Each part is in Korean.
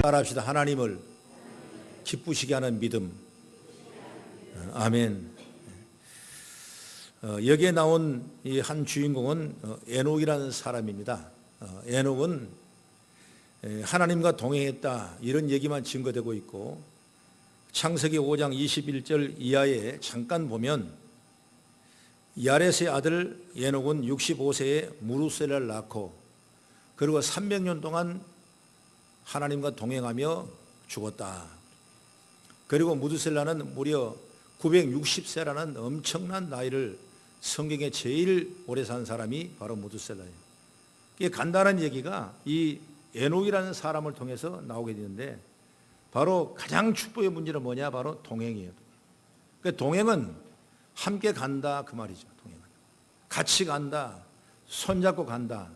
따라합시다. 하나님을 기쁘시게 하는 믿음. 아멘. 여기에 나온 이 한 주인공은 에녹이라는 사람입니다. 에녹은 하나님과 동행했다 이런 얘기만 증거되고 있고, 창세기 5장 21절 이하에 잠깐 보면 야렛의 아들 에녹은 65세에 무르셀라를 낳고 그리고 300년 동안 하나님과 동행하며 죽었다. 그리고 무드셀라는 무려 960세라는 엄청난 나이를, 성경에 제일 오래 산 사람이 바로 무드셀라예요. 이게 간단한 얘기가 이 에녹이라는 사람을 통해서 나오게 되는데, 바로 가장 축복의 문제는 뭐냐? 바로 동행이에요. 그러니까 동행은 함께 간다 그 말이죠. 동행은 같이 간다, 손잡고 간다.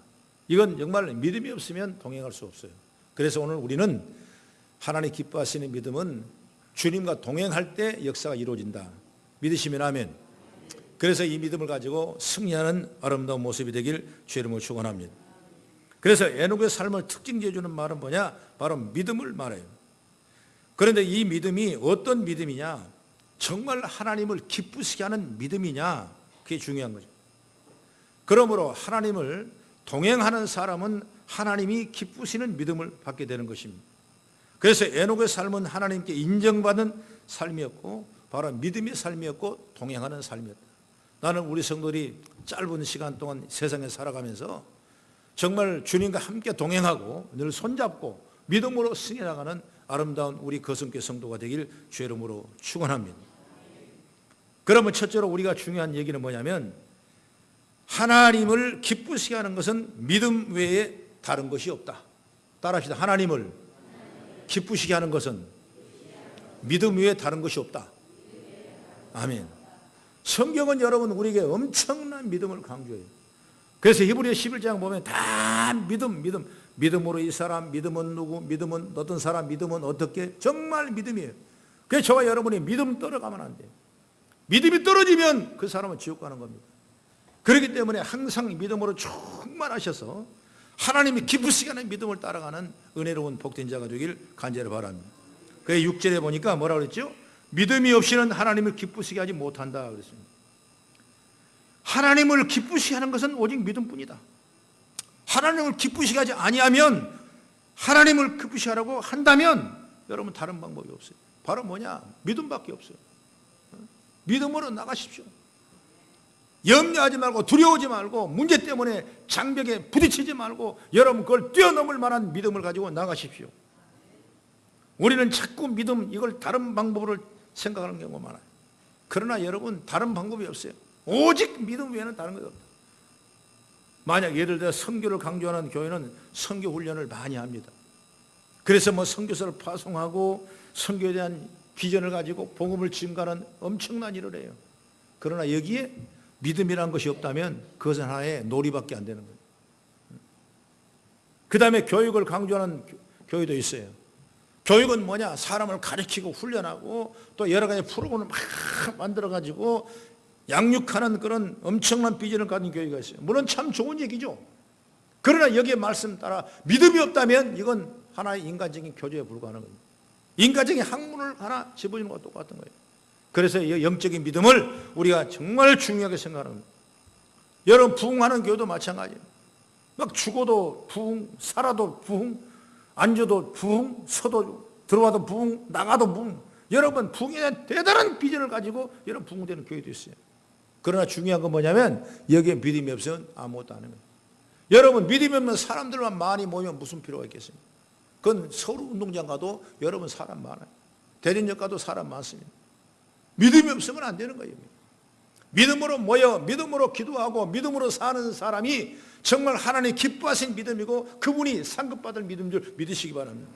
이건 정말 믿음이 없으면 동행할 수 없어요. 그래서 오늘 우리는 하나님 기뻐하시는 믿음은 주님과 동행할 때 역사가 이루어진다. 믿으시면 아멘. 그래서 이 믿음을 가지고 승리하는 아름다운 모습이 되길 주의 이름으로 축원합니다. 그래서 에녹의 삶을 특징지어 주는 말은 뭐냐? 바로 믿음을 말해요. 그런데 이 믿음이 어떤 믿음이냐? 정말 하나님을 기쁘시게 하는 믿음이냐? 그게 중요한 거죠. 그러므로 하나님을 동행하는 사람은 하나님이 기쁘시는 믿음을 받게 되는 것입니다. 그래서 에녹의 삶은 하나님께 인정받은 삶이었고 바로 믿음의 삶이었고 동행하는 삶이었다. 나는 우리 성도들이 짧은 시간 동안 세상에 살아가면서 정말 주님과 함께 동행하고 늘 손잡고 믿음으로 승해 나가는 아름다운 우리 거성교 성도가 되길 주의 이름으로 축원합니다. 그러면 첫째로 우리가 중요한 얘기는 뭐냐면, 하나님을 기쁘시게 하는 것은 믿음 외에 다른 것이 없다. 따라합시다. 하나님을 기쁘시게 하는 것은 믿음 외에 다른 것이 없다. 아멘. 성경은 여러분 우리에게 엄청난 믿음을 강조해요. 그래서 히브리서 11장 보면 다 믿음으로 이 사람, 믿음은 누구, 믿음은 어떤 사람, 믿음은 어떻게, 정말 믿음이에요. 그래서 저와 여러분이 믿음 떨어가면 안 돼요. 믿음이 떨어지면 그 사람은 지옥 가는 겁니다. 그렇기 때문에 항상 믿음으로 충만하셔서 하나님이 기쁘시게 하는 믿음을 따라가는 은혜로운 복된 자가 되길 간절히 바랍니다. 그래서 6절에 보니까 뭐라고 그랬죠? 믿음이 없이는 하나님을 기쁘시게 하지 못한다 그랬습니다. 하나님을 기쁘시게 하는 것은 오직 믿음뿐이다. 하나님을 기쁘시게 하지 아니하면, 하나님을 기쁘시게 하라고 한다면 여러분 다른 방법이 없어요. 바로 뭐냐? 믿음밖에 없어요. 믿음으로 나가십시오. 염려하지 말고 두려워하지 말고 문제 때문에 장벽에 부딪히지 말고 여러분 그걸 뛰어넘을 만한 믿음을 가지고 나가십시오. 우리는 자꾸 믿음, 이걸 다른 방법으로 생각하는 경우가 많아요. 그러나 여러분 다른 방법이 없어요. 오직 믿음 외에는 다른 것이 없다. 만약 예를 들어 선교를 강조하는 교회는 선교 훈련을 많이 합니다. 그래서 선교사를 파송하고 선교에 대한 비전을 가지고 복음을 증가하는 엄청난 일을 해요. 그러나 여기에 믿음이라는 것이 없다면 그것은 하나의 놀이밖에 안 되는 거예요. 그 다음에 교육을 강조하는 교회도 있어요. 교육은 뭐냐? 사람을 가르치고 훈련하고 또 여러 가지 프로그램을 막 만들어가지고 양육하는 그런 엄청난 비전을 가진 교회가 있어요. 물론 참 좋은 얘기죠. 그러나 여기에 말씀 따라 믿음이 없다면 이건 하나의 인간적인 교제에 불과하는 거예요. 인간적인 학문을 하나 집어주는 것과 똑같은 거예요. 그래서 이 영적인 믿음을 우리가 정말 중요하게 생각하는 겁니다. 여러분 부흥하는 교회도 마찬가지예요. 막 죽어도 부흥, 살아도 부흥, 앉아도 부흥, 서도 들어와도 부흥, 나가도 부흥. 여러분 부흥에 대한 대단한 비전을 가지고 여러분 부흥되는 교회도 있어요. 그러나 중요한 건 뭐냐면 여기에 믿음이 없으면 아무것도 안 해요. 여러분 믿음이 없는 사람들만 많이 모이면 무슨 필요가 있겠습니까? 그건 서울 운동장 가도 여러분 사람 많아요. 대전역 가도 사람 많습니다. 믿음이 없으면 안 되는 거예요. 믿음으로 모여 믿음으로 기도하고 믿음으로 사는 사람이 정말 하나님 기뻐하신 믿음이고 그분이 상급받을 믿음 줄 믿으시기 바랍니다.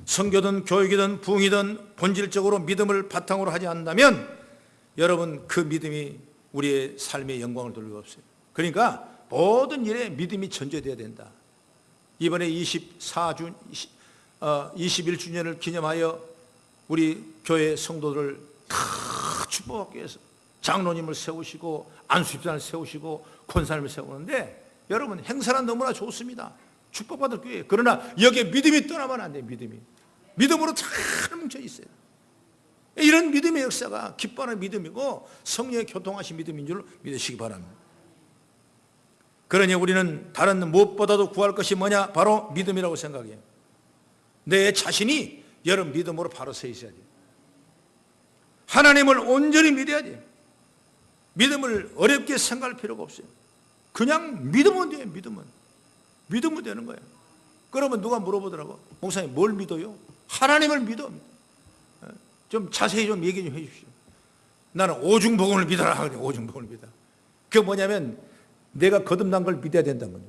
선교든 교육이든 부흥이든 본질적으로 믿음을 바탕으로 하지 않는다면 여러분 그 믿음이 우리의 삶의 영광을 돌리고 없어요. 그러니까 모든 일에 믿음이 전제되어야 된다. 이번에 21주년을 기념하여 우리 교회 성도들 다 축복하기 위해서 장로님을 세우시고 안수집사를 세우시고 권사님을 세우는데 여러분 행사는 너무나 좋습니다. 축복받을 교회. 그러나 여기에 믿음이 떠나면 안 돼. 믿음으로 잘 뭉쳐 있어요. 이런 믿음의 역사가 기뻐하는 믿음이고 성령의 교통하신 믿음인 줄 믿으시기 바랍니다. 그러니 우리는 다른 무엇보다도 구할 것이 뭐냐? 바로 믿음이라고 생각해요. 내 자신이 여러분 믿음으로 바로 서 있어야 돼요. 하나님을 온전히 믿어야 돼요. 믿음을 어렵게 생각할 필요가 없어요. 그냥 믿으면 돼요. 믿으면 되는 거예요. 그러면 누가 물어보더라고. 목사님 뭘 믿어요? 하나님을 믿어. 좀 자세히 좀 얘기 좀 해 주십시오. 나는 오중복음을 믿어라. 오중복음을 믿어. 그게 뭐냐면 내가 거듭난 걸 믿어야 된다는 거예요.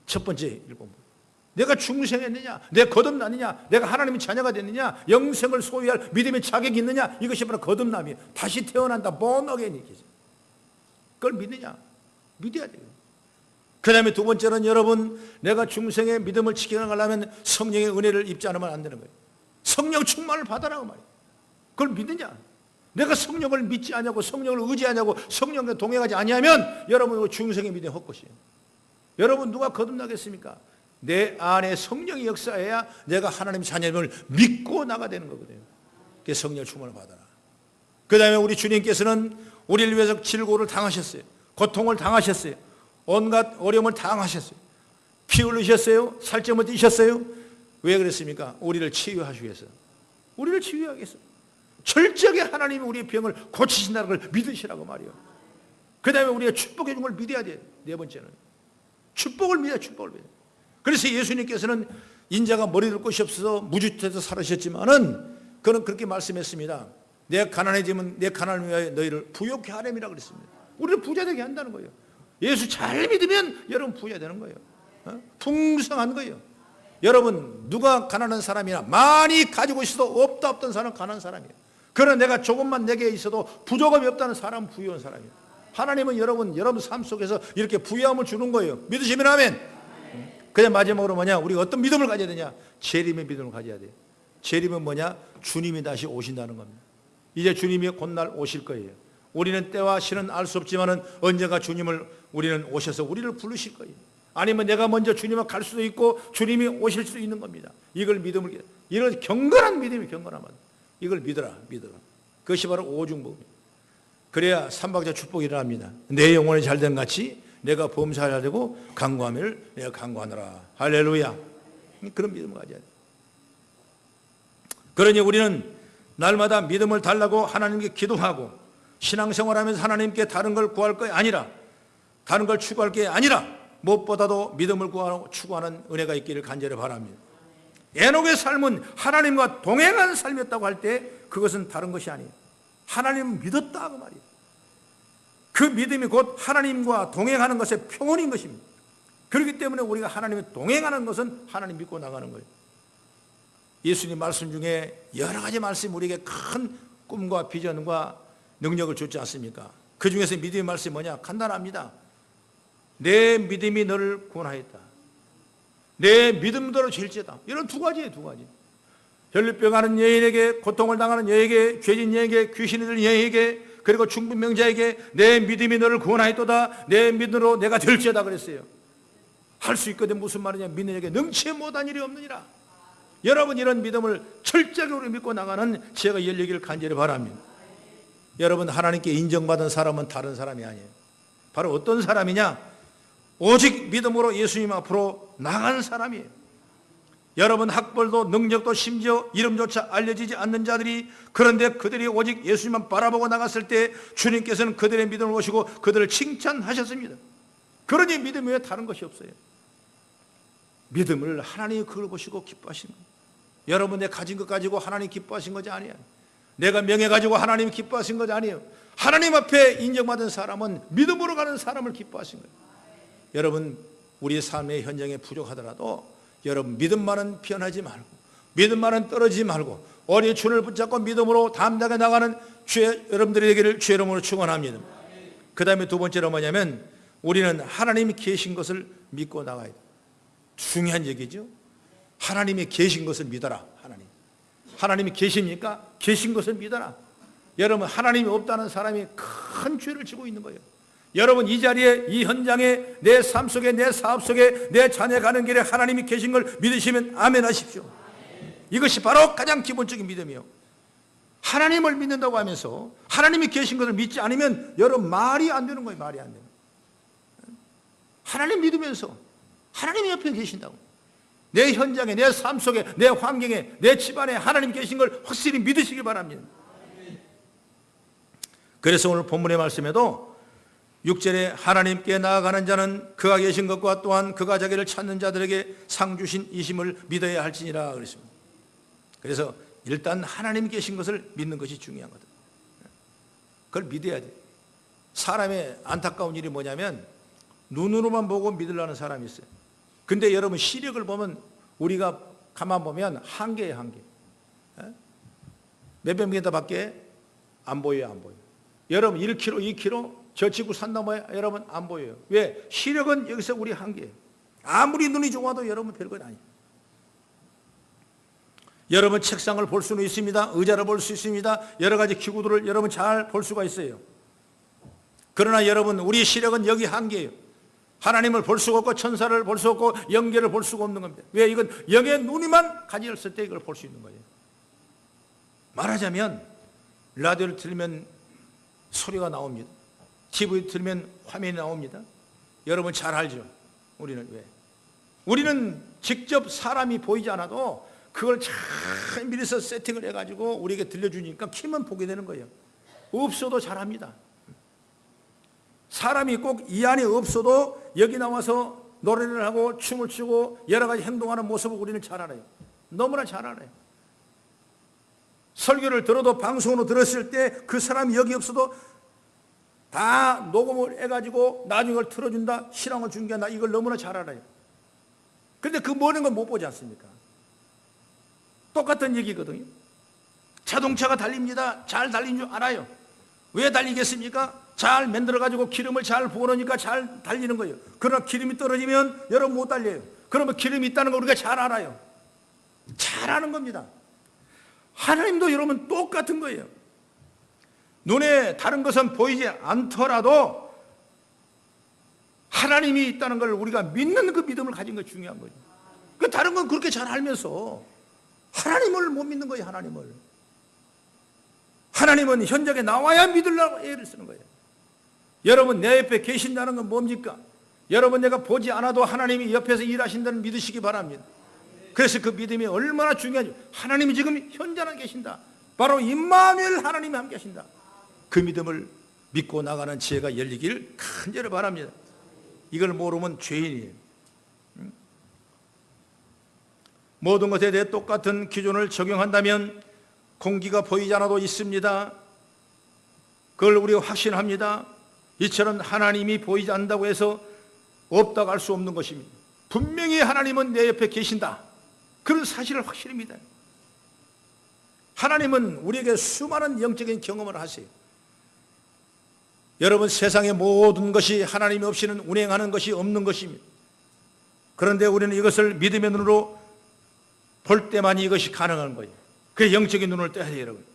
첫 번째 1번. 내가 중생했느냐, 내가 거듭났느냐, 내가 하나님의 자녀가 됐느냐, 영생을 소유할 믿음의 자격이 있느냐, 이것이 바로 거듭남이에요. 다시 태어난다, born again 이렇게. 그걸 믿느냐? 믿어야 돼요. 그 다음에 두 번째는 여러분, 내가 중생의 믿음을 지켜나가려면 성령의 은혜를 입지 않으면 안 되는 거예요. 성령 충만을 받아라고 말이에요. 그걸 믿느냐? 내가 성령을 믿지 않냐고, 성령을 의지하냐고, 성령과 동행하지 아니하면 여러분 중생의 믿음이 헛것이에요. 여러분 누가 거듭나겠습니까? 내 안에 성령이 역사해야 내가 하나님의 자녀임을 믿고 나가야 되는 거거든요. 그게 성령 충만을 받아라. 그 다음에 우리 주님께서는 우리를 위해서 질고를 당하셨어요. 고통을 당하셨어요. 온갖 어려움을 당하셨어요. 피 흘리셨어요. 살점을 띠셨어요. 왜 그랬습니까? 우리를 치유하시기 위해서. 우리를 치유하기 위해서. 철저하게 하나님이 우리의 병을 고치신다는 걸 믿으시라고 말이에요. 그 다음에 우리가 축복해 준 걸 믿어야 돼요. 네 번째는 축복을 믿어야 축복을 믿어요. 그래서 예수님께서는 인자가 머리 둘 곳이 없어서 무주택에서 살으셨지만은 그는 그렇게 말씀했습니다. 내가 가난해지면 내 가난을 위하여 너희를 부욕케 하렴이라 그랬습니다. 우리를 부자 되게 한다는 거예요. 예수 잘 믿으면 여러분 부자 되는 거예요. 풍성한 거예요. 여러분 누가 가난한 사람이나 많이 가지고 있어도 없던 사람은 가난한 사람이에요. 그러나 내가 조금만 내게 있어도 부족함이 없다는 사람은 부유한 사람이에요. 하나님은 여러분 삶 속에서 이렇게 부유함을 주는 거예요. 믿으시면 아멘. 그냥 마지막으로 뭐냐? 우리가 어떤 믿음을 가져야 되냐? 재림의 믿음을 가져야 돼요. 재림은 뭐냐? 주님이 다시 오신다는 겁니다. 이제 주님이 곧날 오실 거예요. 우리는 때와 시는 알 수 없지만은 언젠가 주님을 우리는 오셔서 우리를 부르실 거예요. 아니면 내가 먼저 주님을 갈 수도 있고 주님이 오실 수도 있는 겁니다. 이걸 믿음을, 이런 경건한 믿음이 경건한 믿음. 이걸 믿어라. 그것이 바로 오중복음이에요. 그래야 삼박자 축복이 일어납니다. 내 영혼이 잘된 같이 내가 범사해야 되고 강구하면 내가 강구하노라. 할렐루야. 그런 믿음을 가져야 돼. 그러니 우리는 날마다 믿음을 달라고 하나님께 기도하고 신앙생활하면서 하나님께 다른 걸 구할 게 아니라, 다른 걸 추구할 게 아니라 무엇보다도 믿음을 구하고 추구하는 은혜가 있기를 간절히 바랍니다. 에녹의 삶은 하나님과 동행한 삶이었다고 할 때 그것은 다른 것이 아니에요. 하나님을 믿었다 그 말이에요. 그 믿음이 곧 하나님과 동행하는 것의 표본인 것입니다. 그렇기 때문에 우리가 하나님과 동행하는 것은 하나님 믿고 나가는 거예요. 예수님 말씀 중에 여러 가지 말씀이 우리에게 큰 꿈과 비전과 능력을 줬지 않습니까? 그 중에서 믿음의 말씀이 뭐냐? 간단합니다. 내 믿음이 너를 구원하였다. 내 믿음대로 질지어다. 이런 두 가지예요. 혈류병하는 여인에게, 고통을 당하는 여인에게, 죄진 여인에게, 귀신이 들린 여인에게, 그리고 중풍병자에게 내 믿음이 너를 구원하였도다. 내 믿음으로 내가 될지어다 그랬어요. 할 수 있거든. 무슨 말이냐? 믿는 에게 능치 못한 일이 없느니라. 여러분 이런 믿음을 철저하게 믿고 나가는 제가 열리기를 간절히 바랍니다. 여러분 하나님께 인정받은 사람은 다른 사람이 아니에요. 바로 어떤 사람이냐? 오직 믿음으로 예수님 앞으로 나간 사람이에요. 여러분 학벌도 능력도 심지어 이름조차 알려지지 않는 자들이, 그런데 그들이 오직 예수님만 바라보고 나갔을 때 주님께서는 그들의 믿음을 보시고 그들을 칭찬하셨습니다. 그러니 믿음 외에 다른 것이 없어요. 믿음을 하나님이 그걸 보시고 기뻐하시는 거예요. 여러분 내 가진 것 가지고 하나님 기뻐하신 것이 아니에요. 내가 명예 가지고 하나님 기뻐하신 것이 아니에요. 하나님 앞에 인정받은 사람은 믿음으로 가는 사람을 기뻐하신 거예요. 여러분 우리의 삶의 현장에 부족하더라도 여러분 믿음만은 피한하지 말고, 믿음만은 떨어지지 말고 어린 줄을 붙잡고 믿음으로 담대하게 나가는 여러분들에게를 주의 이름으로 축원합니다. 그 다음에 두 번째로 뭐냐면 우리는 하나님이 계신 것을 믿고 나가야 돼요. 중요한 얘기죠. 하나님이 계신 것을 믿어라. 하나님이 계십니까? 계신 것을 믿어라. 여러분 하나님이 없다는 사람이 큰 죄를 지고 있는 거예요. 여러분 이 자리에, 이 현장에, 내 삶 속에, 내 사업 속에, 내 자녀 가는 길에 하나님이 계신 걸 믿으시면 아멘 하십시오. 이것이 바로 가장 기본적인 믿음이요. 하나님을 믿는다고 하면서 하나님이 계신 것을 믿지 않으면 여러분 말이 안 되는 거예요. 말이 안 되는 거예요. 하나님 믿으면서 하나님이 옆에 계신다고, 내 현장에, 내 삶 속에, 내 환경에, 내 집안에 하나님 계신 걸 확실히 믿으시기 바랍니다. 그래서 오늘 본문의 말씀에도 6절에 하나님께 나아가는 자는 그가 계신 것과 또한 그가 자기를 찾는 자들에게 상 주신 이심을 믿어야 할지니라 그랬습니다. 그래서 일단 하나님 계신 것을 믿는 것이 중요한 거다. 그걸 믿어야 돼. 사람의 안타까운 일이 뭐냐면 눈으로만 보고 믿으려는 사람이 있어요. 근데 여러분 시력을 보면, 우리가 가만 보면 한계예요, 한계. 몇백 미터밖에 안 보여요, 안 보여요. 여러분 1km, 2km 저 지구 산 넘어에 여러분 안 보여요. 왜? 시력은 여기서 우리 한계예요. 아무리 눈이 좋아도 여러분 별건 아니에요. 여러분 책상을 볼 수는 있습니다. 의자를 볼 수 있습니다. 여러 가지 기구들을 여러분 잘 볼 수가 있어요. 그러나 여러분 우리 시력은 여기 한계예요. 하나님을 볼 수가 없고 천사를 볼 수 없고 영계를 볼 수가 없는 겁니다. 왜? 이건 영의 눈이만 가졌을 때 이걸 볼 수 있는 거예요. 말하자면 라디오를 틀면 소리가 나옵니다. TV를 틀면 화면이 나옵니다. 여러분 잘 알죠? 우리는 왜? 우리는 직접 사람이 보이지 않아도 그걸 잘 미리서 세팅을 해가지고 우리에게 들려주니까 키면 보게 되는 거예요. 없어도 잘합니다. 사람이 꼭 이 안에 없어도 여기 나와서 노래를 하고 춤을 추고 여러 가지 행동하는 모습을 우리는 잘 알아요. 너무나 잘 알아요. 설교를 들어도, 방송으로 들었을 때 그 사람이 여기 없어도 다 녹음을 해가지고 나중에 그걸 틀어준다, 실황을 중계한다, 이걸 너무나 잘 알아요. 그런데 그 모든 건 못 보지 않습니까? 똑같은 얘기거든요. 자동차가 달립니다. 잘 달린 줄 알아요. 왜 달리겠습니까? 잘 만들어가지고 기름을 잘 부어놓으니까 잘 달리는 거예요. 그러나 기름이 떨어지면 여러분 못 달려요. 그러면 기름이 있다는 걸 우리가 잘 알아요. 잘 아는 겁니다. 하나님도 여러분 똑같은 거예요. 눈에 다른 것은 보이지 않더라도 하나님이 있다는 걸 우리가 믿는 그 믿음을 가진 것이 중요한 거예요. 그 다른 건 그렇게 잘 알면서 하나님을 못 믿는 거예요. 하나님은 현장에 나와야 믿으려고 애를 쓰는 거예요. 여러분 내 옆에 계신다는 건 뭡니까? 여러분 내가 보지 않아도 하나님이 옆에서 일하신다는 믿으시기 바랍니다. 그래서 그 믿음이 얼마나 중요한지, 하나님이 지금 현장에 계신다, 바로 임마누엘 하나님이 함께 하신다, 그 믿음을 믿고 나가는 지혜가 열리길 간절히 바랍니다. 이걸 모르면 죄인이에요. 모든 것에 대해 똑같은 기준을 적용한다면 공기가 보이지 않아도 있습니다. 그걸 우리가 확신합니다. 이처럼 하나님이 보이지 않는다고 해서 없다고 할 수 없는 것입니다. 분명히 하나님은 내 옆에 계신다, 그런 사실을 확실히 믿어요. 하나님은 우리에게 수많은 영적인 경험을 하세요. 여러분 세상의 모든 것이 하나님 없이는 운행하는 것이 없는 것입니다. 그런데 우리는 이것을 믿음의 눈으로 볼 때만 이것이 가능한 거예요. 그래서 영적인 눈을 떠야 돼요, 여러분.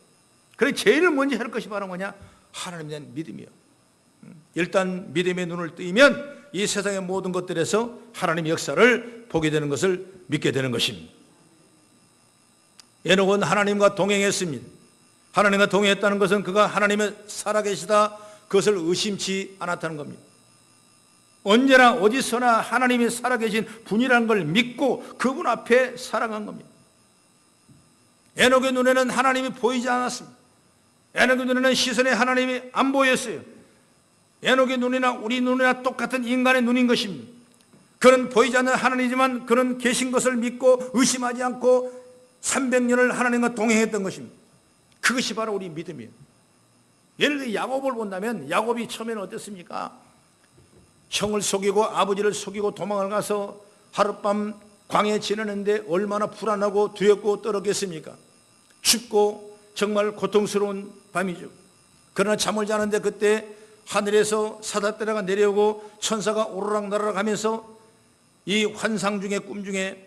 그래서 제일 먼저 할 것이 바로 뭐냐? 하나님에 대한 믿음이요. 일단 믿음의 눈을 뜨면 이 세상의 모든 것들에서 하나님의 역사를 보게 되는 것을 믿게 되는 것입니다. 에녹은 하나님과 동행했습니다. 하나님과 동행했다는 것은 그가 하나님의 살아계시다, 그것을 의심치 않았다는 겁니다. 언제나 어디서나 하나님이 살아계신 분이라는 걸 믿고 그분 앞에 살아간 겁니다. 에녹의 눈에는 하나님이 보이지 않았습니다. 에녹의 눈에는 시선에 하나님이 안 보였어요. 에녹의 눈이나 우리 눈이나 똑같은 인간의 눈인 것입니다. 그는 보이지 않는 하나님이지만 그는 계신 것을 믿고 의심하지 않고 300년을 하나님과 동행했던 것입니다. 그것이 바로 우리 믿음이에요. 예를 들어 야곱을 본다면 야곱이 처음에는 어땠습니까? 형을 속이고 아버지를 속이고 도망을 가서 하룻밤 광야에 지내는데 얼마나 불안하고 두렵고 떨었겠습니까? 춥고 정말 고통스러운 밤이죠. 그러나 잠을 자는데 그때 하늘에서 사다떼라가 내려오고 천사가 오르락나르락 하면서 이 환상 중에 꿈 중에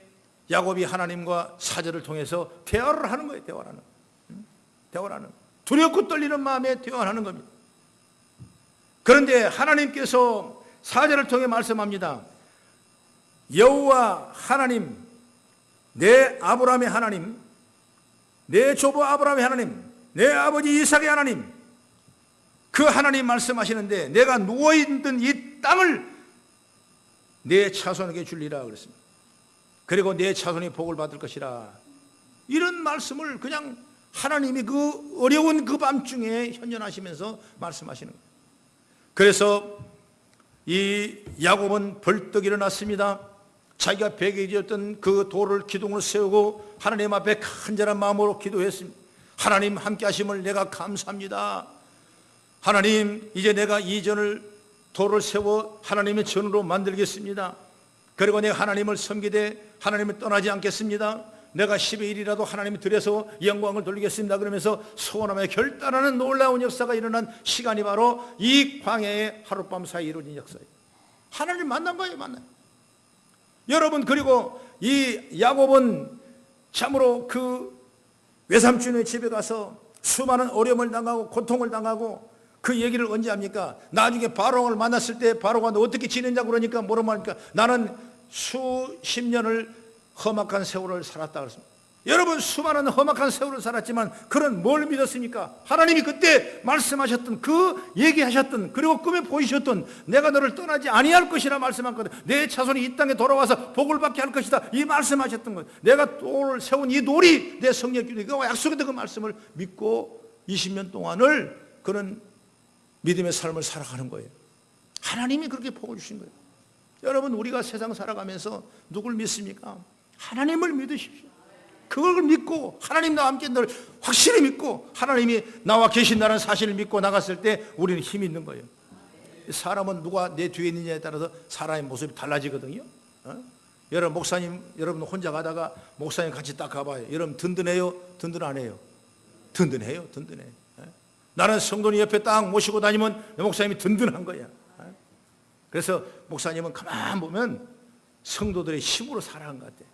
야곱이 하나님과 사절을 통해서 대화를 하는 거예요. 대화를 하는. 두렵고 떨리는 마음에 대화를 하는 겁니다. 그런데 하나님께서 사절을 통해 말씀합니다. 여호와 하나님, 내 아브라함의 하나님, 내 조부 아브라함의 하나님, 내 아버지 이삭의 하나님, 그 하나님 말씀하시는데 내가 누워있는 이 땅을 내 자손에게 줄리라 그랬습니다. 그리고 내 자손이 복을 받을 것이라. 이런 말씀을 그냥 하나님이 그 어려운 그 밤중에 현현하시면서 말씀하시는 거예요. 그래서 이 야곱은 벌떡 일어났습니다. 자기가 베개 지었던 그 돌을 기둥으로 세우고 하나님 앞에 간절한 마음으로 기도했습니다. 하나님 함께 하심을 내가 감사합니다. 하나님, 이제 내가 이 전을 돌을 세워 하나님의 전으로 만들겠습니다. 그리고 내가 하나님을 섬기되 하나님을 떠나지 않겠습니다. 내가 10의 1이라도 하나님이 들여서 영광을 돌리겠습니다. 그러면서 소원하며 결단하는 놀라운 역사가 일어난 시간이 바로 이 광야의 하룻밤 사이 이루어진 역사예요. 하나님 만난 거예요, 만나요. 여러분, 그리고 이 야곱은 참으로 그 외삼촌의 집에 가서 수많은 어려움을 당하고 고통을 당하고 그 얘기를 언제 합니까? 나중에 바로를 만났을 때 바로가 너 어떻게 지냈냐고 그러니까 뭐라고 말합니까? 나는 수십 년을 험악한 세월을 살았다 그랬습니다. 여러분, 수많은 험악한 세월을 살았지만 그는 뭘 믿었습니까? 하나님이 그때 말씀하셨던 그 얘기하셨던 그리고 꿈에 보이셨던 내가 너를 떠나지 아니할 것이라 말씀하거든. 내 자손이 이 땅에 돌아와서 복을 받게 할 것이다, 이 말씀하셨던 것. 내가 돌을 세운 이 돌이 내 성령 기도가 약속했던 그 말씀을 믿고 20년 동안을 그는 믿음의 삶을 살아가는 거예요. 하나님이 그렇게 복을 주신 거예요. 여러분, 우리가 세상 살아가면서 누굴 믿습니까? 하나님을 믿으십시오. 그걸 믿고 하나님 나와 함께 늘 확실히 믿고 하나님이 나와 계신다는 사실을 믿고 나갔을 때 우리는 힘이 있는 거예요. 사람은 누가 내 뒤에 있느냐에 따라서 사람의 모습이 달라지거든요. 여러분, 목사님, 여러분 혼자 가다가 목사님 같이 딱 가봐요. 여러분 든든해요? 든든 안 해요? 든든해요, 든든해. 나는 성도님 옆에 딱 모시고 다니면 목사님이 든든한 거야. 그래서 목사님은 가만 보면 성도들의 힘으로 살아간 것 같아.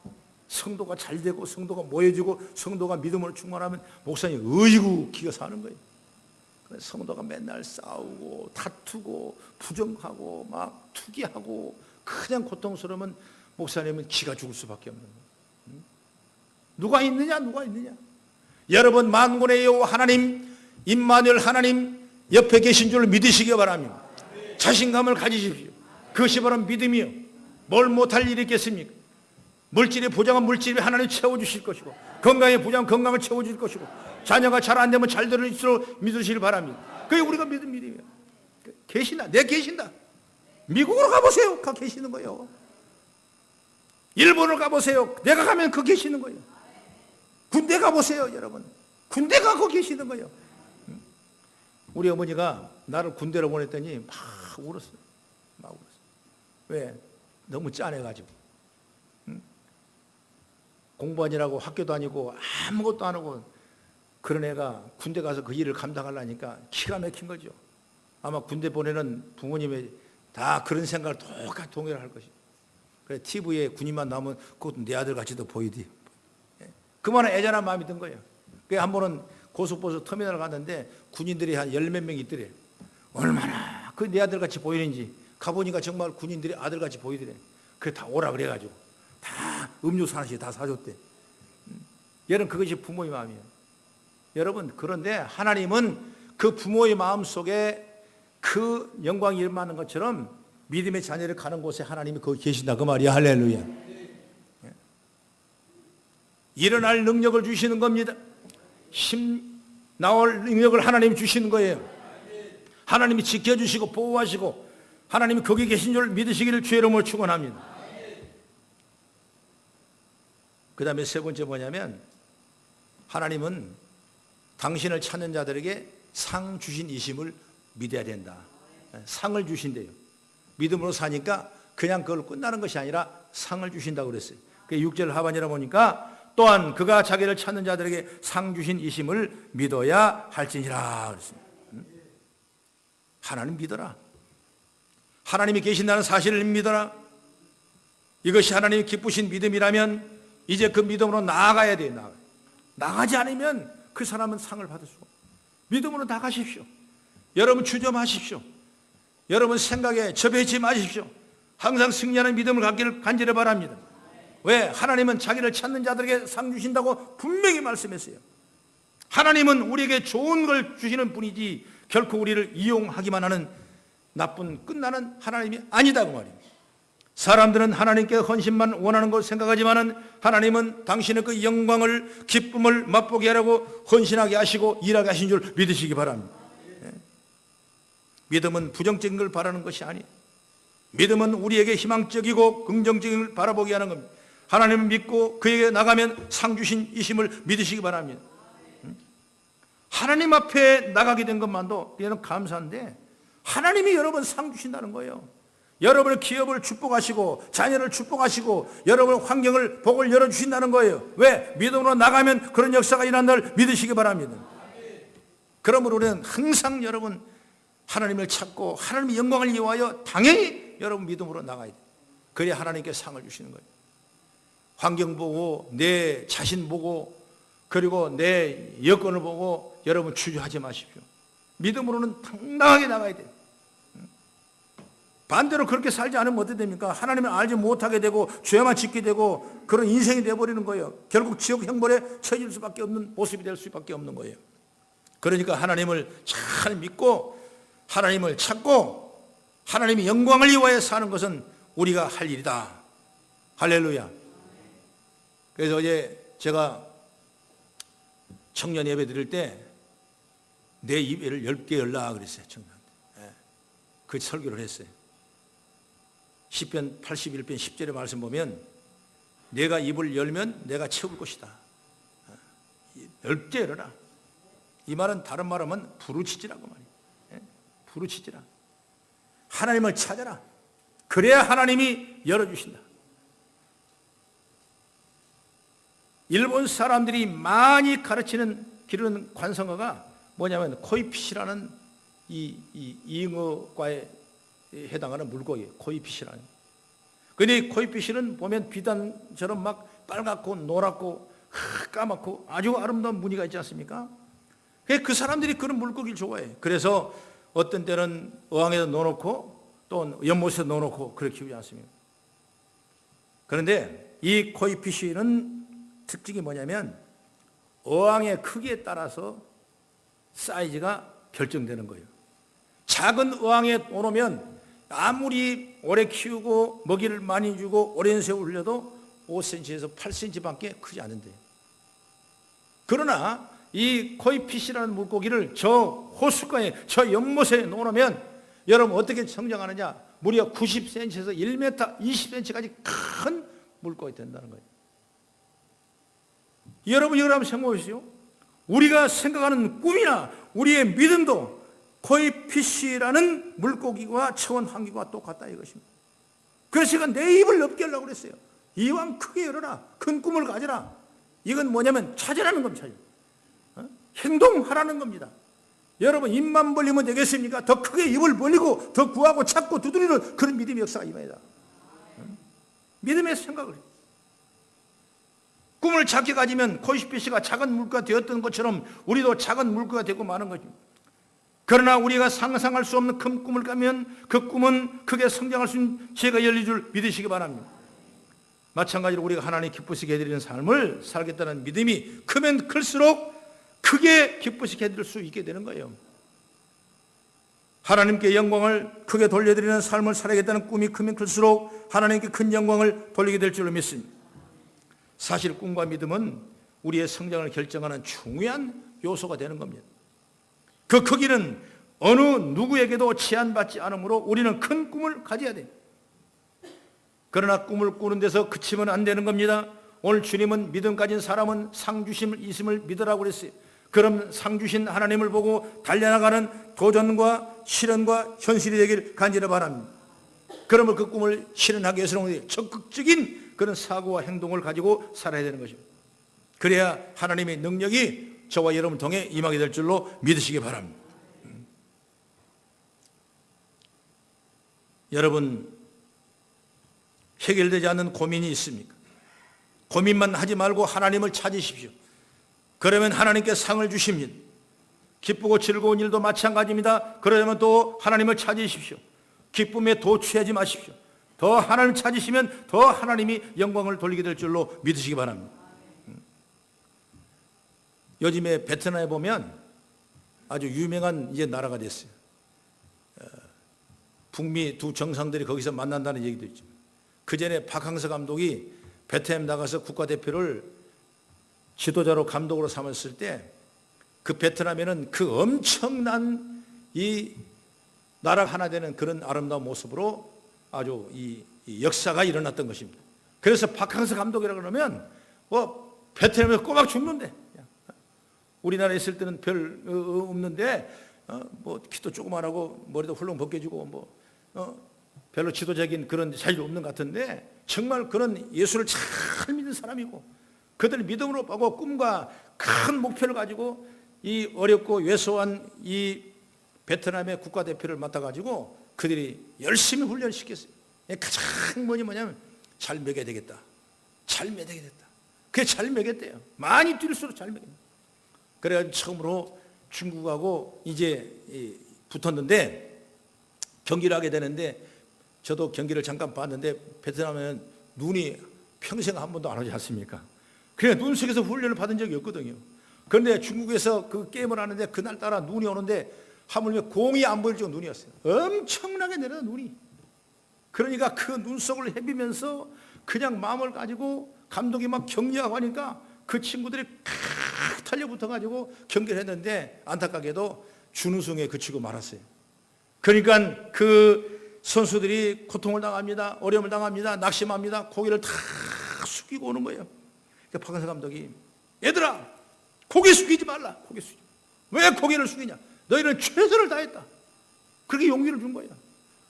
성도가 잘 되고 성도가 모여지고 성도가 믿음으로 충만하면 목사님 의지고 기가 사는 거예요. 성도가 맨날 싸우고 다투고 부정하고 막 투기하고 그냥 고통스러우면 목사님은 기가 죽을 수밖에 없는 거예요. 누가 있느냐? 누가 있느냐? 여러분, 만군의 여호와 하나님, 임마누엘 하나님 옆에 계신 줄 믿으시기 바랍니다. 자신감을 가지십시오. 그것이 바로 믿음이요. 뭘 못할 일이 있겠습니까? 물질의 보장은 물질이 하나님 채워주실 것이고, 건강의 보장은 건강을 채워줄 것이고, 자녀가 잘 안 되면 잘 될수록 믿으시길 바랍니다. 그게 우리가 믿은 믿음이에요. 계신다, 내 계신다. 미국으로 가보세요. 가 계시는 거예요. 일본을 가보세요. 내가 가면 그 계시는 거예요. 군대 가보세요, 여러분. 군대 가고 계시는 거예요. 우리 어머니가 나를 군대로 보냈더니 막 울었어요. 막 울었어요. 왜? 너무 짠해가지고. 공부하느라고 학교 다니고 아무것도 안 하고 그런 애가 군대 가서 그 일을 감당하려니까 기가 막힌 거죠. 아마 군대 보내는 부모님의 다 그런 생각을 똑같이 동의를 할 것이죠. 그래, TV에 군인만 나오면 그것도 내 아들 같이도 보이디. 그만한 애잔한 마음이 든 거예요. 그래서 한 번은 고속버스 터미널 갔는데 군인들이 한 10몇 명 있더래. 얼마나 그 내 아들 같이 보이는지 가보니까 정말 군인들이 아들 같이 보이더래. 그래, 다 오라 그래가지고 다 음료수 하나씩 다 사줬대. 여러분, 그것이 부모의 마음이에요. 여러분, 그런데 하나님은 그 부모의 마음 속에 그 영광이 일어나는 것처럼 믿음의 자녀를 가는 곳에 하나님이 거기 계신다, 그 말이야. 할렐루야. 일어날 능력을 주시는 겁니다. 힘 나올 능력을 하나님이 주시는 거예요. 하나님이 지켜주시고 보호하시고 하나님이 거기 계신 줄 믿으시기를 주의 이름으로 축원합니다. 그 다음에 세 번째 뭐냐면, 하나님은 당신을 찾는 자들에게 상 주신 이심을 믿어야 된다. 상을 주신대요. 믿음으로 사니까 그냥 그걸 끝나는 것이 아니라 상을 주신다고 그랬어요. 그 6절 하반이라 보니까 또한 그가 자기를 찾는 자들에게 상 주신 이심을 믿어야 할지니라 그랬습니다. 하나님 믿어라. 하나님이 계신다는 사실을 믿어라. 이것이 하나님이 기쁘신 믿음이라면 이제 그 믿음으로 나아가야 돼요. 나가지 않으면 그 사람은 상을 받을 수가 없어요. 믿음으로 나가십시오. 여러분, 주점하십시오. 여러분 생각에 접해있지 마십시오. 항상 승리하는 믿음을 갖기를 간절히 바랍니다. 왜? 하나님은 자기를 찾는 자들에게 상 주신다고 분명히 말씀했어요. 하나님은 우리에게 좋은 걸 주시는 분이지 결코 우리를 이용하기만 하는 나쁜 끝나는 하나님이 아니다고 말입니다. 사람들은 하나님께 헌신만 원하는 걸 생각하지만은 하나님은 당신의 그 영광을, 기쁨을 맛보게 하려고 헌신하게 하시고 일하게 하신 줄 믿으시기 바랍니다. 믿음은 부정적인 걸 바라는 것이 아니에요. 믿음은 우리에게 희망적이고 긍정적인 걸 바라보게 하는 겁니다. 하나님을 믿고 그에게 나가면 상 주신 이심을 믿으시기 바랍니다. 하나님 앞에 나가게 된 것만도 여러분 감사한데 하나님이 여러분 상 주신다는 거예요. 여러분의 기업을 축복하시고 자녀를 축복하시고 여러분의 환경을 복을 열어주신다는 거예요. 왜? 믿음으로 나가면 그런 역사가 일어난다는 걸 믿으시기 바랍니다. 그러므로 우리는 항상 여러분 하나님을 찾고 하나님의 영광을 위하여 당연히 여러분 믿음으로 나가야 돼요. 그래야 하나님께 상을 주시는 거예요. 환경 보고 내 자신 보고 그리고 내 여건을 보고 여러분 주저하지 마십시오. 믿음으로는 당당하게 나가야 돼요. 반대로 그렇게 살지 않으면 어떻게 됩니까? 하나님을 알지 못하게 되고 죄만 짓게 되고 그런 인생이 되어버리는 거예요. 결국 지옥 형벌에 처해질 수밖에 없는 모습이 될 수밖에 없는 거예요. 그러니까 하나님을 잘 믿고 하나님을 찾고 하나님의 영광을 위하여 사는 것은 우리가 할 일이다. 할렐루야. 그래서 어제 제가 청년 예배 드릴 때 내 입을 10개 열라 그랬어요. 청년한테. 그 설교를 했어요. 시편 81편 10절의 말씀 보면 내가 입을 열면 내가 채울 것이다. 10개 열어라. 이 말은 다른 말하면 부르짖으라고 말이에요. 부르짖으라. 하나님을 찾아라. 그래야 하나님이 열어주신다. 일본 사람들이 많이 가르치는 기르는 관성어가 뭐냐면 코이핏이라는 이 잉어과에 해당하는 물고기예요. 코이핏이라는. 근데 코이핏은 보면 비단처럼 막 빨갛고 노랗고 까맣고 아주 아름다운 무늬가 있지 않습니까? 그 사람들이 그런 물고기를 좋아해요. 그래서 어떤 때는 어항에다 넣어놓고 또 연못에 넣어놓고 그렇게 키우지 않습니까? 그런데 이 코이핏은 특징이 뭐냐면 어항의 크기에 따라서 사이즈가 결정되는 거예요. 작은 어항에 놓으면 아무리 오래 키우고 먹이를 많이 주고 오랜 세월 흘려도 5cm에서 8cm밖에 크지 않은데, 그러나 이 코이핏이라는 물고기를 저 호숫가에 저 연못에 놓으면 여러분 어떻게 성장하느냐, 무려 90cm에서 1m 20cm까지 큰 물고기 된다는 거예요. 여러분 이걸 한번 생각해 보시죠. 우리가 생각하는 꿈이나 우리의 믿음도 코이핏이라는 물고기와 차원 환기와 똑같다 이것입니다. 그래서 제가 내 입을 넓게 하려고 그랬어요. 이왕 크게 열어라. 큰 꿈을 가져라. 이건 뭐냐면 찾으라는 겁니다. 행동하라는 겁니다. 여러분 입만 벌리면 되겠습니까? 더 크게 입을 벌리고 더 구하고 찾고 두드리는 그런 믿음의 역사가 임합니다. 믿음의 생각을 해요. 꿈을 작게 가지면 코이핏이가 작은 물고기가 되었던 것처럼 우리도 작은 물고기가 되고 마는 거죠. 그러나 우리가 상상할 수 없는 큰 꿈을 꾸면 그 꿈은 크게 성장할 수 있는 지혜가 열릴 줄 믿으시기 바랍니다. 마찬가지로 우리가 하나님 기쁘시게 해드리는 삶을 살겠다는 믿음이 크면 클수록 크게 기쁘시게 해드릴 수 있게 되는 거예요. 하나님께 영광을 크게 돌려드리는 삶을 살아야겠다는 꿈이 크면 클수록 하나님께 큰 영광을 돌리게 될 줄로 믿습니다. 사실 꿈과 믿음은 우리의 성장을 결정하는 중요한 요소가 되는 겁니다. 그 크기는 어느 누구에게도 제한받지 않으므로 우리는 큰 꿈을 가져야 돼요. 그러나 꿈을 꾸는 데서 그치면 안 되는 겁니다. 오늘 주님은 믿음 가진 사람은 상 주심을 있음을 믿으라고 그랬어요. 그럼 상 주신 하나님을 보고 달려나가는 도전과 실현과 현실이 되길 간절히 바랍니다. 그러면 그 꿈을 실현하기 위해서는 적극적인 그런 사고와 행동을 가지고 살아야 되는 것입니다. 그래야 하나님의 능력이 저와 여러분을 통해 임하게 될 줄로 믿으시기 바랍니다. 여러분 해결되지 않는 고민이 있습니까? 고민만 하지 말고 하나님을 찾으십시오. 그러면 하나님께 상을 주십니다. 기쁘고 즐거운 일도 마찬가지입니다. 그러면 또 하나님을 찾으십시오. 기쁨에 도취하지 마십시오. 더 하나님 찾으시면 더 하나님이 영광을 돌리게 될 줄로 믿으시기 바랍니다. 요즘에 베트남에 보면 아주 유명한 이제 나라가 됐어요. 북미 두 정상들이 거기서 만난다는 얘기도 있죠. 그 전에 박항서 감독이 베트남 나가서 국가대표를 지도자로 감독으로 삼았을 때 그 베트남에는 그 엄청난 이 나라 하나 되는 그런 아름다운 모습으로 아주 이 역사가 일어났던 것입니다. 그래서 박항서 감독이라 그러면 베트남에서 꼬박 죽는데, 우리나라에 있을 때는 별 없는데 뭐 키도 조그만하고 머리도 훌렁 벗겨지고 별로 지도적인 그런 자질이 없는 것 같은데 정말 그런 예수를 잘 믿는 사람이고 그들의 믿음으로 보고 꿈과 큰 목표를 가지고 이 어렵고 왜소한 이 베트남의 국가대표를 맡아가지고 그들이 열심히 훈련을 시켰어요. 가장 뭐냐면 잘 먹여야 되겠다. 잘 먹여야 되겠다. 그게 잘 먹였대요. 많이 뛸수록 잘 먹였다. 그래가지고 처음으로 중국하고 이제 붙었는데 경기를 하게 되는데 저도 경기를 잠깐 봤는데 베트남에는 눈이 평생 한 번도 안 오지 않습니까? 그래 눈 속에서 훈련을 받은 적이 없거든요. 그런데 중국에서 그 게임을 하는데 그날따라 눈이 오는데 하물며 공이 안 보일 정도 눈이었어요. 엄청나게 내려다 눈이. 그러니까 그 눈 속을 헤비면서 그냥 마음을 가지고 감독이 막 격려하고 하니까 그 친구들이 칵 달려붙어가지고 경기를 했는데 안타깝게도 준우승에 그치고 말았어요. 그러니까 그 선수들이 고통을 당합니다. 어려움을 당합니다. 낙심합니다. 고개를 다 숙이고 오는 거예요. 그러니까 박항서 감독이 얘들아 고개 숙이지 말라. 고개 숙이지. 왜 고개를 숙이냐? 너희는 최선을 다했다. 그렇게 용기를 준 거야.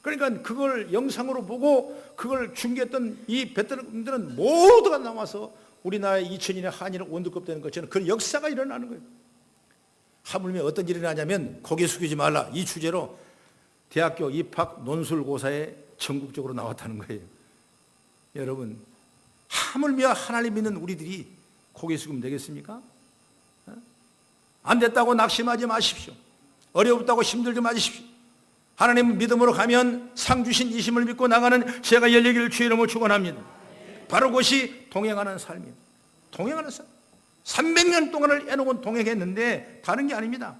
그러니까 그걸 영상으로 보고 그걸 중계했던 이 베테랑들은 모두가 나와서 우리나라의 2002년 한일 월드컵 되는 것처럼 그런 역사가 일어나는 거예요. 하물며 어떤 일이 나냐면 고개 숙이지 말라 이 주제로 대학교 입학 논술고사에 전국적으로 나왔다는 거예요. 여러분 하물며 하나님 믿는 우리들이 고개 숙이면 되겠습니까? 안 됐다고 낙심하지 마십시오. 어렵다고 힘들지 마십시오. 하나님 믿음으로 가면 상 주신 이 힘을 믿고 나가는 제가 열리기를 주의 이름으로 축원합니다. 바로 그것이 동행하는 삶이에요. 동행하는 삶. 300년 동안을 에녹은 동행했는데 다른 게 아닙니다.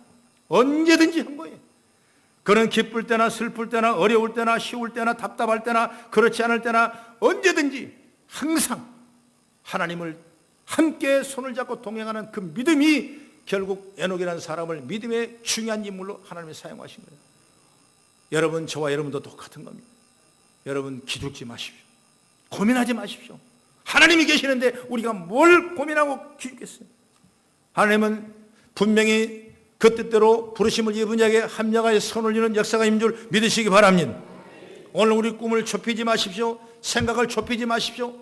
언제든지 한 거예요. 그는 기쁠 때나 슬플 때나 어려울 때나 쉬울 때나 답답할 때나 그렇지 않을 때나 언제든지 항상 하나님을 함께 손을 잡고 동행하는 그 믿음이 결국 에녹이라는 사람을 믿음의 중요한 인물로 하나님이 사용하신 거예요. 여러분 저와 여러분도 똑같은 겁니다. 여러분 기죽지 마십시오. 고민하지 마십시오. 하나님이 계시는데 우리가 뭘 고민하고 기죽겠어요. 하나님은 분명히 그 뜻대로 부르심을 입은 자에게 합력하여 선 올리는 역사가 있는 줄 믿으시기 바랍니다. 오늘 우리 꿈을 좁히지 마십시오. 생각을 좁히지 마십시오.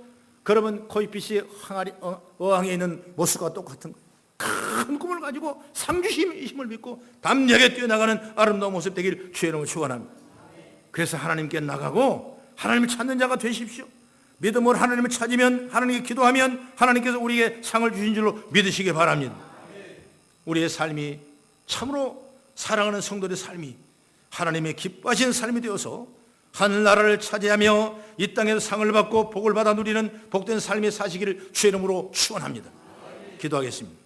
그러면 코이핏이 어항에 있는 모습과 똑같은 거예요. 큰 꿈을 가지고 상주심의 힘을 믿고 담력에 뛰어나가는 아름다운 모습 되길 주의 이름으로 축원합니다. 그래서 하나님께 나가고 하나님을 찾는 자가 되십시오. 믿음으로 하나님을 찾으면 하나님께 기도하면 하나님께서 우리에게 상을 주신 줄로 믿으시기 바랍니다. 우리의 삶이 참으로 사랑하는 성도들의 삶이 하나님의 기뻐하시는 삶이 되어서 하늘나라를 차지하며 이 땅에서 상을 받고 복을 받아 누리는 복된 삶의 사시기를 주의 이름으로 축원합니다. 기도하겠습니다.